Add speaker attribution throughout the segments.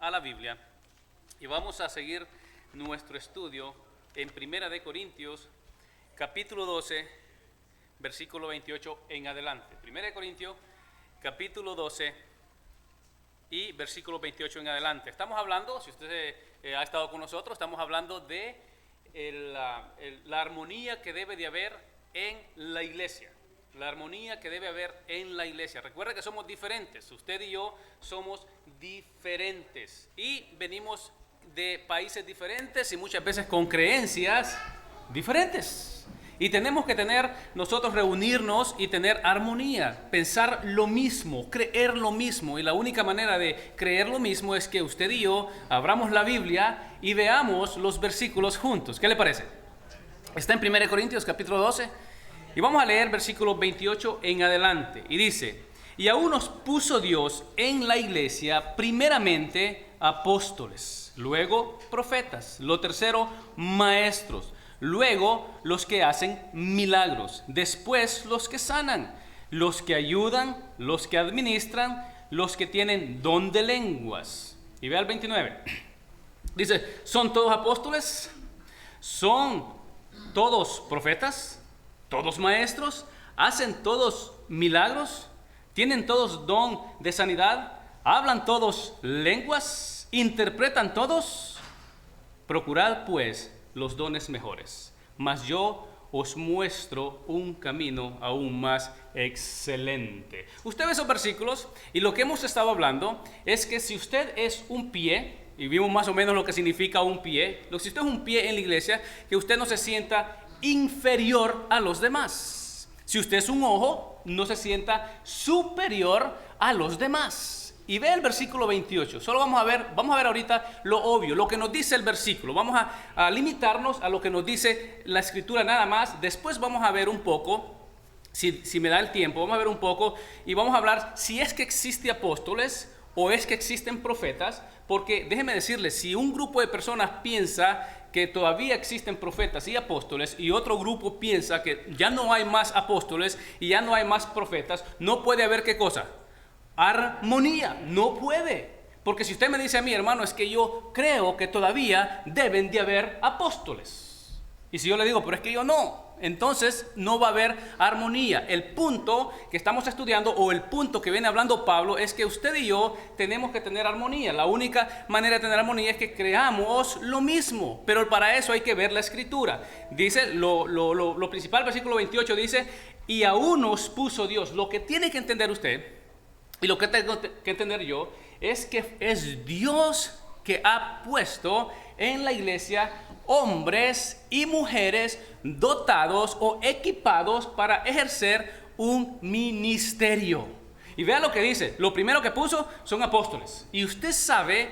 Speaker 1: a la Biblia y vamos a seguir nuestro estudio en Primera de Corintios, capítulo 12, versículo 28 en adelante. Primera de Corintios, capítulo 12 y versículo 28 en adelante. Estamos hablando, si usted ha estado con nosotros, estamos hablando de la armonía que debe de haber en la iglesia. La armonía que debe haber en la iglesia. Recuerda que somos diferentes. Usted y yo somos diferentes. Y venimos de países diferentes y muchas veces con creencias diferentes. Y tenemos que nosotros reunirnos y tener armonía. Pensar lo mismo, creer lo mismo. Y la única manera de creer lo mismo es que usted y yo abramos la Biblia y veamos los versículos juntos. ¿Qué le parece? Está en 1 Corintios capítulo 12. Y vamos a leer versículo 28 en adelante. Y dice: y aún nos puso Dios en la iglesia primeramente apóstoles, luego profetas, lo tercero maestros, luego los que hacen milagros, después los que sanan, los que ayudan, los que administran, los que tienen don de lenguas. Y vea el 29. Dice: ¿son todos apóstoles? ¿Son todos profetas? ¿Todos maestros? ¿Hacen todos milagros? ¿Tienen todos don de sanidad? ¿Hablan todos lenguas? ¿Interpretan todos? Procurad pues los dones mejores, mas yo os muestro un camino aún más excelente. Usted ve esos versículos y lo que hemos estado hablando es que si usted es un pie, y vimos más o menos lo que significa un pie, si usted es un pie en la iglesia, que usted no se sienta inferior a los demás. Si usted es un ojo, no se sienta superior a los demás. Y ve el versículo 28. Solo vamos a ver ahorita lo obvio, lo que nos dice el versículo. Vamos a limitarnos a lo que nos dice la escritura nada más. Después vamos a ver un poco, si me da el tiempo, vamos a ver un poco y vamos a hablar si es que existe apóstoles o es que existen profetas. Porque déjeme decirles, si un grupo de personas piensa que todavía existen profetas y apóstoles y otro grupo piensa que ya no hay más apóstoles y ya no hay más profetas, no puede haber ¿qué cosa? Armonía, no puede. Porque si usted me dice a mí, hermano, es que yo creo que todavía deben de haber apóstoles. Y si yo le digo, pero es que yo no, entonces no va a haber armonía. El punto que estamos estudiando o el punto que viene hablando Pablo es que usted y yo tenemos que tener armonía. La única manera de tener armonía es que creamos lo mismo, pero para eso hay que ver la escritura. Dice, lo principal, versículo 28 dice: y aún nos puso Dios. Lo que tiene que entender usted y lo que tengo que entender yo es que es Dios que ha puesto en la iglesia hombres y mujeres dotados o equipados para ejercer un ministerio. Y vea lo que dice. Lo primero que puso son apóstoles. Y usted sabe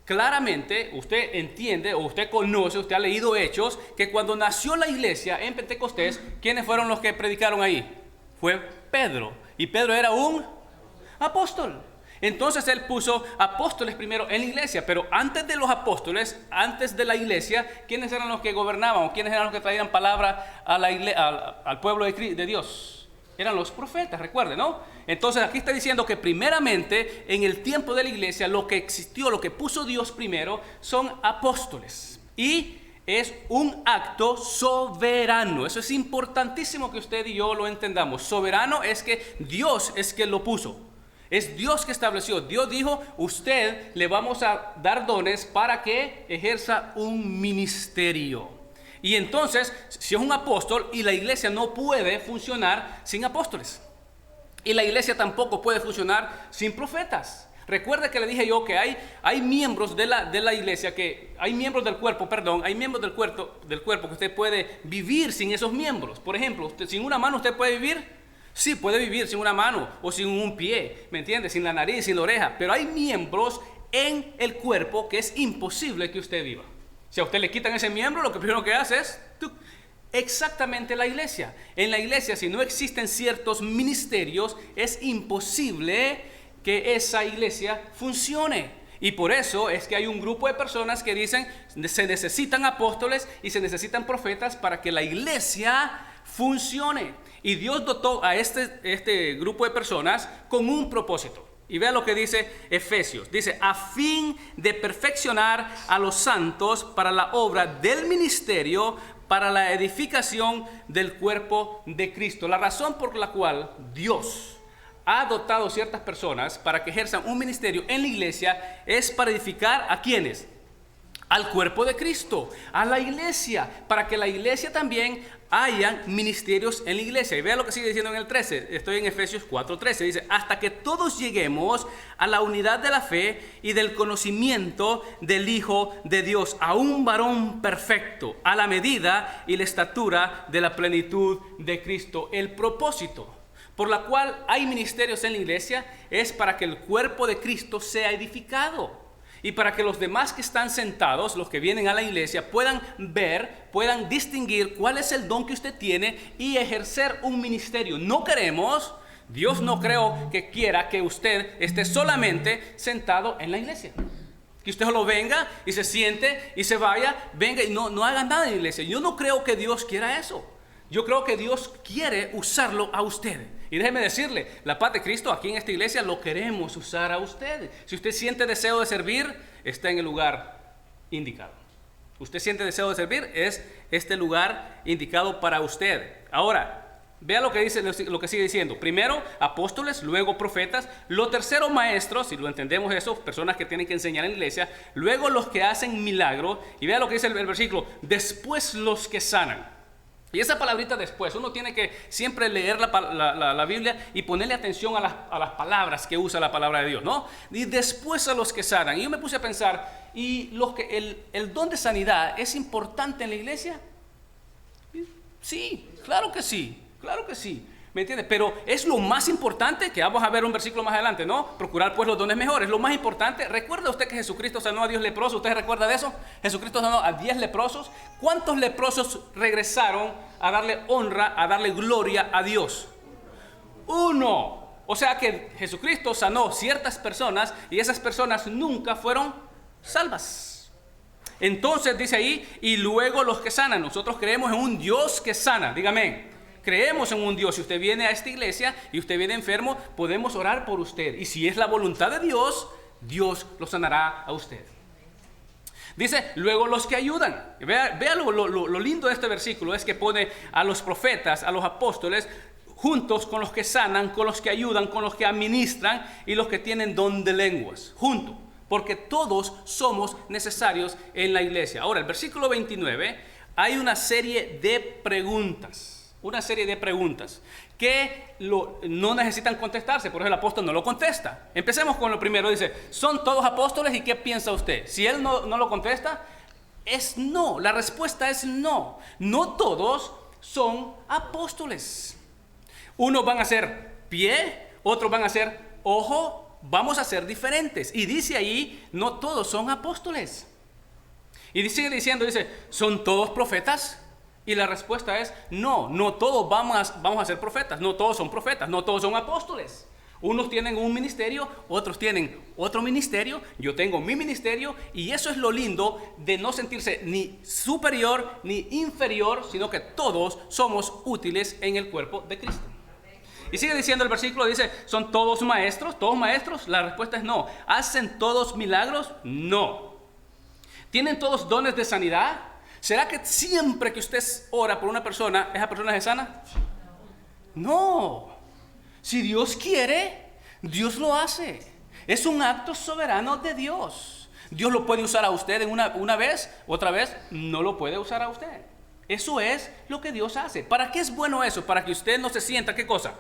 Speaker 1: claramente, usted entiende o usted conoce, usted ha leído Hechos, que cuando nació la iglesia en Pentecostés, ¿quiénes fueron los que predicaron ahí? Fue Pedro. Y Pedro era un apóstol. Entonces él puso apóstoles primero en la iglesia, pero antes de los apóstoles, antes de la iglesia, ¿quiénes eran los que gobernaban o quiénes eran los que traían palabra al pueblo de Dios? Eran los profetas, recuerden, ¿no? Entonces aquí está diciendo que primeramente en el tiempo de la iglesia lo que existió, lo que puso Dios primero son apóstoles. Y es un acto soberano. Eso es importantísimo que usted y yo lo entendamos. Soberano es que Dios es quien lo puso. Es Dios que estableció. Dios dijo: usted le vamos a dar dones para que ejerza un ministerio. Y entonces, si es un apóstol, y la iglesia no puede funcionar sin apóstoles, y la iglesia tampoco puede funcionar sin profetas. Recuerde que le dije yo que hay miembros de la iglesia, que hay miembros del cuerpo, hay miembros del cuerpo que usted puede vivir sin esos miembros. Por ejemplo, sin una mano usted puede vivir. Sí, puede vivir sin una mano o sin un pie, ¿me entiende? Sin la nariz, sin la oreja. Pero hay miembros en el cuerpo que es imposible que usted viva. Si a usted le quitan ese miembro, lo que primero que hace es exactamente la iglesia. En la iglesia, si no existen ciertos ministerios, es imposible que esa iglesia funcione. Y por eso es que hay un grupo de personas que dicen: se necesitan apóstoles y se necesitan profetas para que la iglesia funcione. Y Dios dotó a este grupo de personas con un propósito. Y vea lo que dice Efesios. Dice, a fin de perfeccionar a los santos para la obra del ministerio, para la edificación del cuerpo de Cristo. La razón por la cual Dios ha dotado ciertas personas para que ejerzan un ministerio en la iglesia es para edificar ¿a quiénes? Al cuerpo de Cristo, a la iglesia, para que la iglesia también hayan ministerios en la iglesia. Y vea lo que sigue diciendo en el 13, estoy en Efesios 4:13, dice, hasta que todos lleguemos a la unidad de la fe y del conocimiento del Hijo de Dios, a un varón perfecto, a la medida y la estatura de la plenitud de Cristo. El propósito por la cual hay ministerios en la iglesia es para que el cuerpo de Cristo sea edificado. Y para que los demás que están sentados, los que vienen a la iglesia, puedan ver, puedan distinguir cuál es el don que usted tiene y ejercer un ministerio. No queremos, Dios no creo que quiera que usted esté solamente sentado en la iglesia. Que usted solo venga y se siente y se vaya, venga y no haga nada en la iglesia. Yo no creo que Dios quiera eso. Yo creo que Dios quiere usarlo a usted. Y déjeme decirle, la paz de Cristo aquí en esta iglesia lo queremos usar a usted. Si usted siente deseo de servir, está en el lugar indicado. Usted siente deseo de servir, es este lugar indicado para usted. Ahora, vea lo que dice, lo que sigue diciendo. Primero, apóstoles, luego profetas. Lo tercero, maestros, si lo entendemos eso, personas que tienen que enseñar en la iglesia. Luego los que hacen milagros. Y vea lo que dice el versículo. Después los que sanan. Y esa palabrita después, uno tiene que siempre leer la Biblia y ponerle atención a las palabras que usa la palabra de Dios, ¿no? Y después a los que sanan. Y yo me puse a pensar, ¿y el don de sanidad es importante en la iglesia? Sí, claro que sí, claro que sí. ¿Me entiende? Pero es lo más importante, que vamos a ver un versículo más adelante, ¿no? Procurar pues los dones mejores. Lo más importante, ¿recuerda usted que Jesucristo sanó a 10 leprosos? ¿Usted recuerda de eso? Jesucristo sanó a 10 leprosos. ¿Cuántos leprosos regresaron a darle honra, a darle gloria a Dios? Uno. O sea que Jesucristo sanó ciertas personas y esas personas nunca fueron salvas. Entonces dice ahí, y luego los que sanan. Nosotros creemos en un Dios que sana. Dígame. Creemos en un Dios. Si usted viene a esta iglesia y usted viene enfermo, podemos orar por usted. Y si es la voluntad de Dios, Dios lo sanará a usted. Dice, luego los que ayudan. Vea lo lindo de este versículo, es que pone a los profetas, a los apóstoles, juntos con los que sanan, con los que ayudan, con los que administran y los que tienen don de lenguas. Juntos. Porque todos somos necesarios en la iglesia. Ahora, el versículo 29, hay una serie de preguntas. Una serie de preguntas que no necesitan contestarse, por eso el apóstol no lo contesta. Empecemos con lo primero, dice, ¿son todos apóstoles? ¿Y qué piensa usted? Si él no lo contesta, es no, la respuesta es no. No todos son apóstoles. Unos van a ser pie, otros van a ser ojo, vamos a ser diferentes. Y dice ahí, no todos son apóstoles. Y sigue diciendo, dice, ¿son todos profetas? Y la respuesta es no todos vamos a ser profetas, no todos son profetas, no todos son apóstoles. Unos tienen un ministerio, otros tienen otro ministerio, yo tengo mi ministerio y eso es lo lindo de no sentirse ni superior ni inferior, sino que todos somos útiles en el cuerpo de Cristo. Y sigue diciendo el versículo, dice, ¿son todos maestros? ¿Todos maestros? La respuesta es no. ¿Hacen todos milagros? No. ¿Tienen todos dones de sanidad? ¿Será que siempre que usted ora por una persona, esa persona se sana? No. Si Dios quiere, Dios lo hace. Es un acto soberano de Dios. Dios lo puede usar a usted en una vez, otra vez no lo puede usar a usted. Eso es lo que Dios hace. ¿Para qué es bueno eso? Para que usted no se sienta, ¿qué cosa?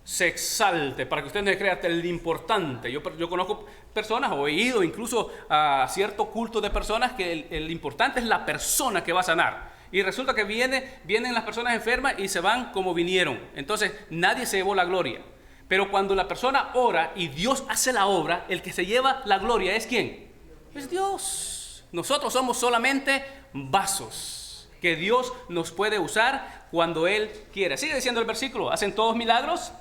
Speaker 1: Se exalte, para que usted no se crea el importante. Yo conozco personas, o he ido incluso a cierto culto de personas que el importante es la persona que va a sanar. Y resulta que vienen las personas enfermas y se van como vinieron. Entonces nadie se llevó la gloria. Pero cuando la persona ora y Dios hace la obra, el que se lleva la gloria es ¿quién? Es Dios. Nosotros somos solamente vasos que Dios nos puede usar cuando Él quiere. Sigue diciendo el versículo, ¿hacen todos milagros?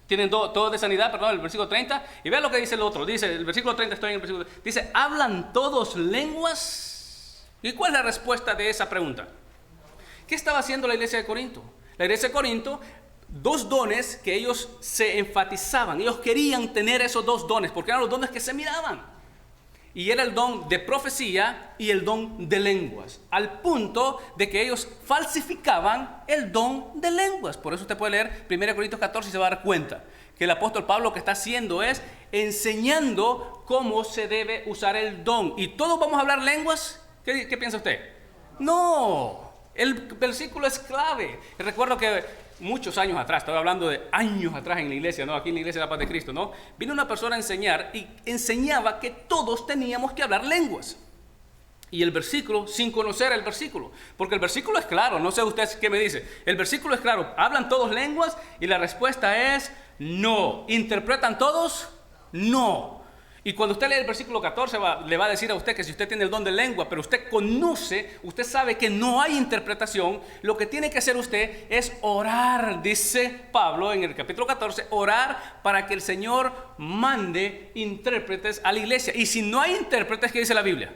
Speaker 1: Tienen todo de sanidad, perdón, el versículo 30. Y vean lo que dice el otro. Dice, el versículo 30, estoy en el versículo. Dice, ¿hablan todos lenguas? ¿Y cuál es la respuesta de esa pregunta? ¿Qué estaba haciendo la iglesia de Corinto? La iglesia de Corinto dos dones que ellos se enfatizaban. Ellos querían tener esos dos dones porque eran los dones que se miraban. Y era el don de profecía y el don de lenguas, al punto de que ellos falsificaban el don de lenguas. Por eso usted puede leer 1 Corintios 14 y se va a dar cuenta que el apóstol Pablo lo que está haciendo es enseñando cómo se debe usar el don. ¿Y todos vamos a hablar lenguas? ¿Qué piensa usted? No, el versículo es clave. Recuerdo que muchos años atrás, estaba hablando de años atrás en la iglesia, ¿no? Aquí en la iglesia de la Paz de Cristo, ¿no? Vino una persona a enseñar y enseñaba que todos teníamos que hablar lenguas. Y el versículo, sin conocer el versículo, porque el versículo es claro, no sé usted qué me dice, el versículo es claro, ¿hablan todos lenguas? Y la respuesta es no. ¿Interpretan todos? No. Y cuando usted lee el versículo 14 le va a decir a usted que si usted tiene el don de lengua, pero usted conoce, usted sabe que no hay interpretación, lo que tiene que hacer usted es orar, dice Pablo en el capítulo 14, orar para que el Señor mande intérpretes a la iglesia. Y si no hay intérpretes, ¿qué dice la Biblia?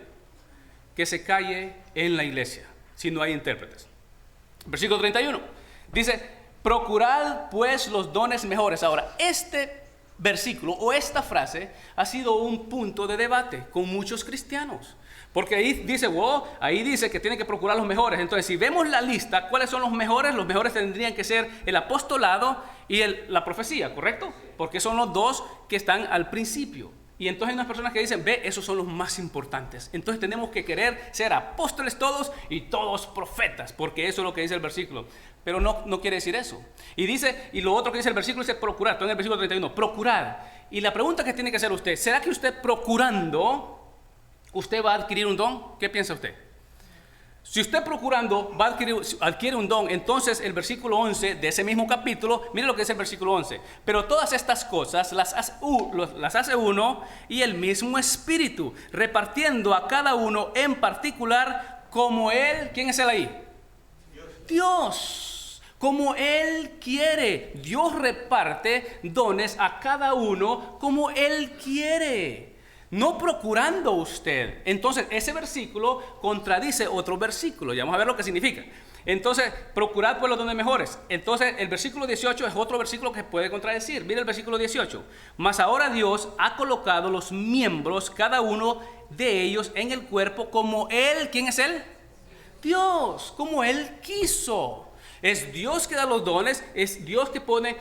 Speaker 1: Que se calle en la iglesia, si no hay intérpretes. Versículo 31, dice, procurad pues los dones mejores. Ahora, este versículo o esta frase ha sido un punto de debate con muchos cristianos, porque ahí dice que tienen que procurar los mejores. Entonces, si vemos la lista, ¿cuáles son los mejores? Los mejores tendrían que ser el apostolado y la profecía, ¿correcto? Porque son los dos que están al principio. Y entonces hay unas personas que dicen, esos son los más importantes. Entonces tenemos que querer ser apóstoles todos y todos profetas, porque eso es lo que dice el versículo. Pero no quiere decir eso. Y dice, y lo otro que dice el versículo dice procurar. Entonces en el versículo 31, procurar. Y la pregunta que tiene que hacer usted, ¿será que usted procurando, usted va a adquirir un don? ¿Qué piensa usted? Si usted procurando adquiere un don, entonces el versículo 11 de ese mismo capítulo, mire lo que dice el versículo 11. Pero todas estas cosas las hace uno y el mismo Espíritu, repartiendo a cada uno en particular como Él. ¿Quién es Él ahí? Dios. Como Él quiere. Dios reparte dones a cada uno como Él quiere. No procurando usted. Entonces ese versículo contradice otro versículo. Ya vamos a ver lo que significa. Entonces, procurad pues los dones mejores. Entonces el versículo 18 es otro versículo que puede contradecir. Mira el versículo 18. Mas ahora Dios ha colocado los miembros, cada uno de ellos, en el cuerpo como Él. ¿Quién es Él? Dios, como Él quiso. Es Dios que da los dones, es Dios que pone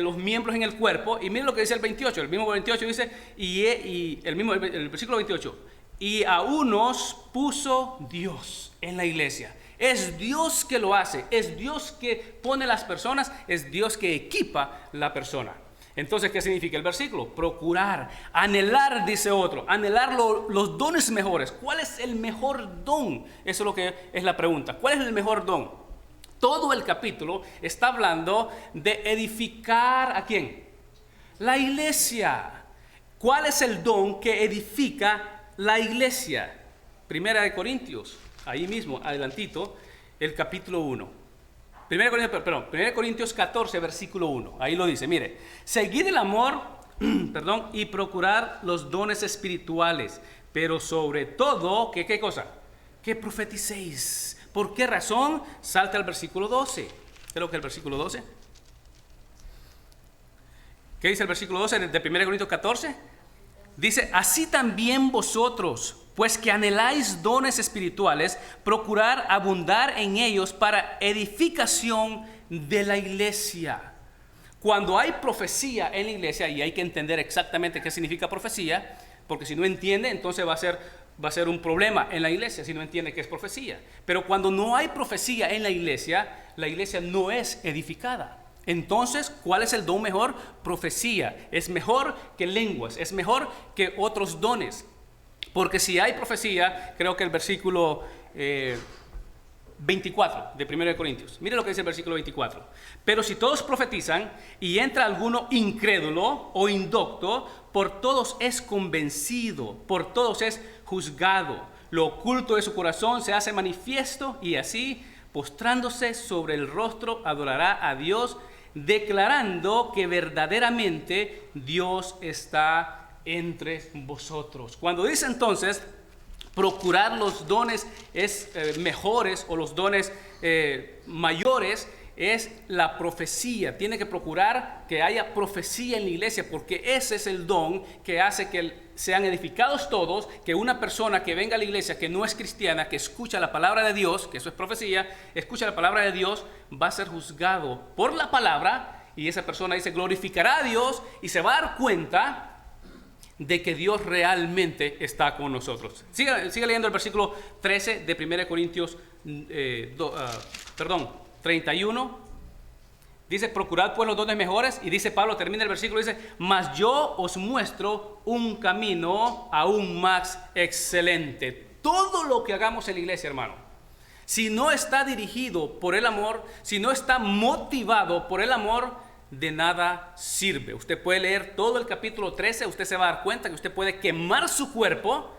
Speaker 1: los miembros en el cuerpo. Y miren lo que dice el 28, el mismo 28 dice, el versículo 28, y a unos puso Dios en la iglesia. Es Dios que lo hace, es Dios que pone las personas, es Dios que equipa la persona. Entonces, ¿qué significa el versículo? Procurar, anhelar, dice otro, anhelar los dones mejores. ¿Cuál es el mejor don? Eso es lo que es la pregunta. ¿Cuál es el mejor don? Todo el capítulo está hablando de edificar ¿a quién? La iglesia. ¿Cuál es el don que edifica la iglesia? Primera de Corintios, ahí mismo, adelantito, el capítulo 1. Primera de Corintios 14, versículo 1. Ahí lo dice, mire. Seguid el amor, y procurar los dones espirituales, pero sobre todo, ¿qué cosa? Que profeticéis. ¿Por qué razón? Salta al versículo 12. ¿Qué es lo que es el versículo 12? ¿Qué dice el versículo 12 de 1 Corintios 14? Dice, así también vosotros, pues que anheláis dones espirituales, procurar abundar en ellos para edificación de la iglesia. Cuando hay profecía en la iglesia, y hay que entender exactamente qué significa profecía, porque si no entiende, entonces va a ser un problema en la iglesia si no entiende qué es profecía. Pero cuando no hay profecía en la iglesia no es edificada. Entonces, ¿cuál es el don mejor? Profecía. Es mejor que lenguas, es mejor que otros dones. Porque si hay profecía, creo que el versículo 24 de 1 Corintios. Mire lo que dice el versículo 24. Pero si todos profetizan y entra alguno incrédulo o indocto, por todos es convencido, por todos es juzgado. Lo oculto de su corazón se hace manifiesto y así, postrándose sobre el rostro, adorará a Dios, declarando que verdaderamente Dios está entre vosotros. Cuando dice entonces procurar los dones mejores o los dones mayores, es la profecía. Tiene que procurar que haya profecía en la iglesia, porque ese es el don que hace que sean edificados todos, que una persona que venga a la iglesia, que no es cristiana, que escucha la palabra de Dios, que eso es profecía, escucha la palabra de Dios, va a ser juzgado por la palabra, y esa persona dice, glorificará a Dios, y se va a dar cuenta de que Dios realmente está con nosotros. Sigue leyendo el versículo 13 de 1 Corintios 31. Dice, procurad pues los dones mejores. Y dice Pablo, termina el versículo, dice, mas yo os muestro un camino aún más excelente. Todo lo que hagamos en la iglesia, hermano, si no está dirigido por el amor, si no está motivado por el amor, de nada sirve. Usted puede leer todo el capítulo 13, usted se va a dar cuenta que usted puede quemar su cuerpo,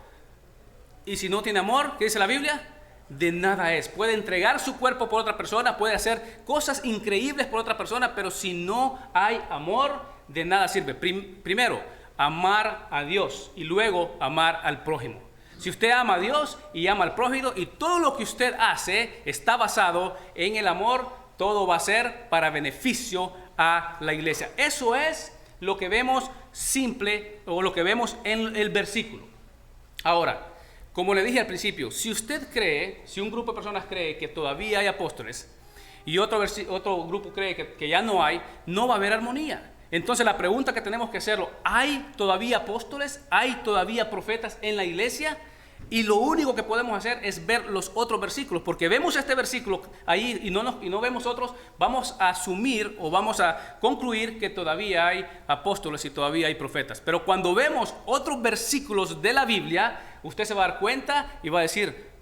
Speaker 1: y si no tiene amor, ¿qué dice la Biblia? De nada es. Puede entregar su cuerpo por otra persona, puede hacer cosas increíbles por otra persona, pero si no hay amor, de nada sirve. Primero, amar a Dios, y luego amar al prójimo. Si usted ama a Dios y ama al prójimo, y todo lo que usted hace está basado en el amor, todo va a ser para beneficio a la iglesia. Eso es lo que vemos simple, o lo que vemos en el versículo. Ahora, como le dije al principio, si usted cree, si un grupo de personas cree que todavía hay apóstoles y otro grupo cree que ya no hay, no va a haber armonía. Entonces la pregunta que tenemos que hacerlo, ¿hay todavía apóstoles? ¿Hay todavía profetas en la iglesia? Y lo único que podemos hacer es ver los otros versículos, porque vemos este versículo ahí y no vemos otros, vamos a asumir o vamos a concluir que todavía hay apóstoles y todavía hay profetas. Pero cuando vemos otros versículos de la Biblia, usted se va a dar cuenta y va a decir,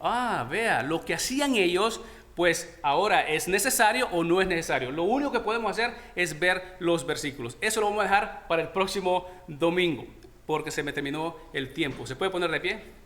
Speaker 1: vea, lo que hacían ellos, pues ahora es necesario o no es necesario. Lo único que podemos hacer es ver los versículos. Eso lo vamos a dejar para el próximo domingo, porque se me terminó el tiempo. ¿Se puede poner de pie?